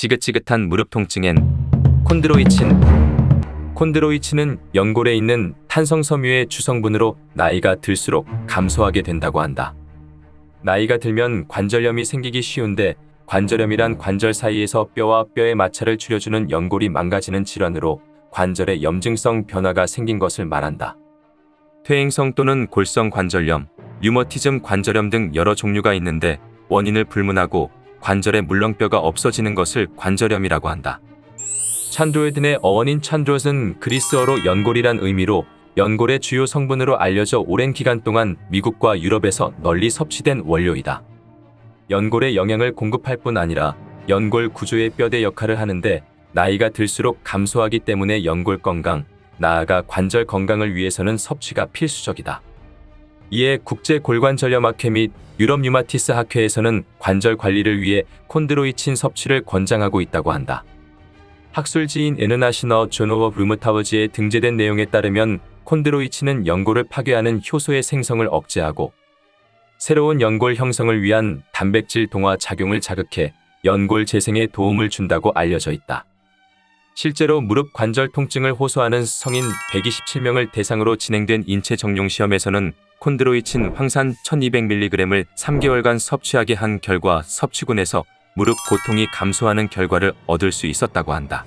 지긋지긋한 무릎 통증엔 콘드로이친. 콘드로이친은 연골에 있는 탄성섬유의 주성분으로 나이가 들수록 감소하게 된다고 한다. 나이가 들면 관절염이 생기기 쉬운데, 관절염이란 관절 사이에서 뼈와 뼈의 마찰을 줄여주는 연골이 망가지는 질환으로 관절에 염증성 변화가 생긴 것을 말한다. 퇴행성 또는 골성 관절염, 류머티즘 관절염 등 여러 종류가 있는데, 원인을 불문하고 관절에 물렁뼈가 없어지는 것을 관절염이라고 한다. 찬드로이든의 어원인 찬드롯은 그리스어로 연골이란 의미로 연골의 주요 성분으로 알려져 오랜 기간 동안 미국과 유럽에서 널리 섭취된 원료이다. 연골에 영양을 공급할 뿐 아니라 연골 구조의 뼈대 역할을 하는데, 나이가 들수록 감소하기 때문에 연골 건강, 나아가 관절 건강을 위해서는 섭취가 필수적이다. 이에 국제골관절염학회 및 유럽 류마티스 학회에서는 관절 관리를 위해 콘드로이친 섭취를 권장하고 있다고 한다. 학술지인 인터내셔널 저널 오브 류머톨러지에 등재된 내용에 따르면 콘드로이친은 연골을 파괴하는 효소의 생성을 억제하고 새로운 연골 형성을 위한 단백질 동화 작용을 자극해 연골 재생에 도움을 준다고 알려져 있다. 실제로 무릎 관절 통증을 호소하는 성인 127명을 대상으로 진행된 인체 정용 시험에서는 콘드로이친 황산 1200mg을 3개월간 섭취하게 한 결과 섭취군에서 무릎 고통이 감소하는 결과를 얻을 수 있었다고 한다.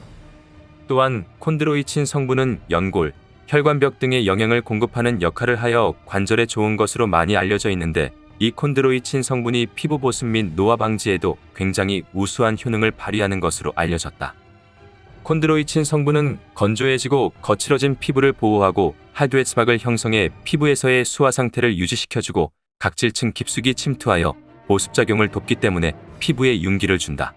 또한 콘드로이친 성분은 연골, 혈관벽 등의 영양을 공급하는 역할을 하여 관절에 좋은 것으로 많이 알려져 있는데, 이 콘드로이친 성분이 피부 보습 및 노화 방지에도 굉장히 우수한 효능을 발휘하는 것으로 알려졌다. 콘드로이친 성분은 건조해지고 거칠어진 피부를 보호하고 하드웨츠막을 형성해 피부에서의 수화 상태를 유지시켜주고 각질층 깊숙이 침투하여 보습작용을 돕기 때문에 피부에 윤기를 준다.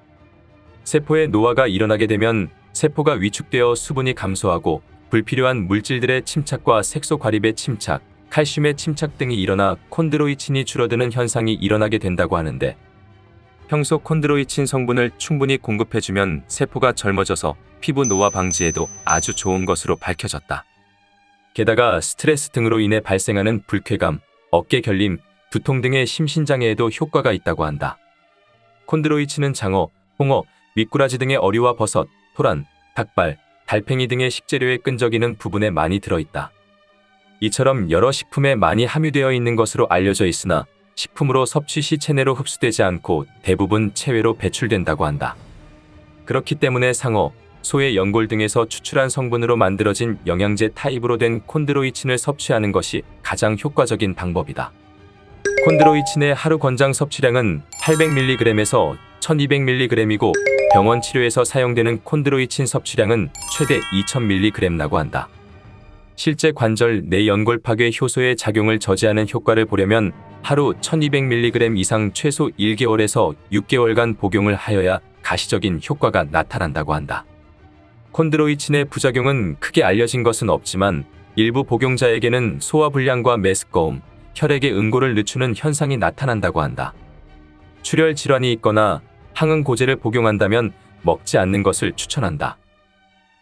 세포의 노화가 일어나게 되면 세포가 위축되어 수분이 감소하고 불필요한 물질들의 침착과 색소 과립의 침착, 칼슘의 침착 등이 일어나 콘드로이친이 줄어드는 현상이 일어나게 된다고 하는데, 평소 콘드로이친 성분을 충분히 공급해주면 세포가 젊어져서 피부 노화 방지에도 아주 좋은 것으로 밝혀졌다. 게다가 스트레스 등으로 인해 발생하는 불쾌감, 어깨 결림, 두통 등의 심신장애에도 효과가 있다고 한다. 콘드로이친은 장어, 홍어, 미꾸라지 등의 어류와 버섯, 토란, 닭발, 달팽이 등의 식재료에 끈적이는 부분에 많이 들어있다. 이처럼 여러 식품에 많이 함유되어 있는 것으로 알려져 있으나 식품으로 섭취 시 체내로 흡수되지 않고 대부분 체외로 배출된다고 한다. 그렇기 때문에 상어, 소의 연골 등에서 추출한 성분으로 만들어진 영양제 타입으로 된 콘드로이친을 섭취하는 것이 가장 효과적인 방법이다. 콘드로이친의 하루 권장 섭취량은 800mg에서 1200mg이고 병원 치료에서 사용되는 콘드로이친 섭취량은 최대 2000mg라고 한다. 실제 관절 내 연골 파괴 효소의 작용을 저지하는 효과를 보려면 하루 1200mg 이상 최소 1개월에서 6개월간 복용을 하여야 가시적인 효과가 나타난다고 한다. 콘드로이친의 부작용은 크게 알려진 것은 없지만 일부 복용자에게는 소화불량과 메스꺼움, 혈액의 응고를 늦추는 현상이 나타난다고 한다. 출혈 질환이 있거나 항응고제를 복용한다면 먹지 않는 것을 추천한다.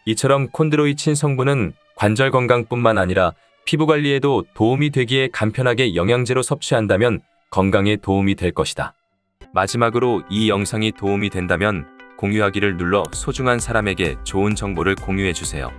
이처럼 콘드로이친 성분은 관절 건강뿐만 아니라 피부 관리에도 도움이 되기에 간편하게 영양제로 섭취한다면 건강에 도움이 될 것이다. 마지막으로 이 영상이 도움이 된다면 공유하기를 눌러 소중한 사람에게 좋은 정보를 공유해 주세요.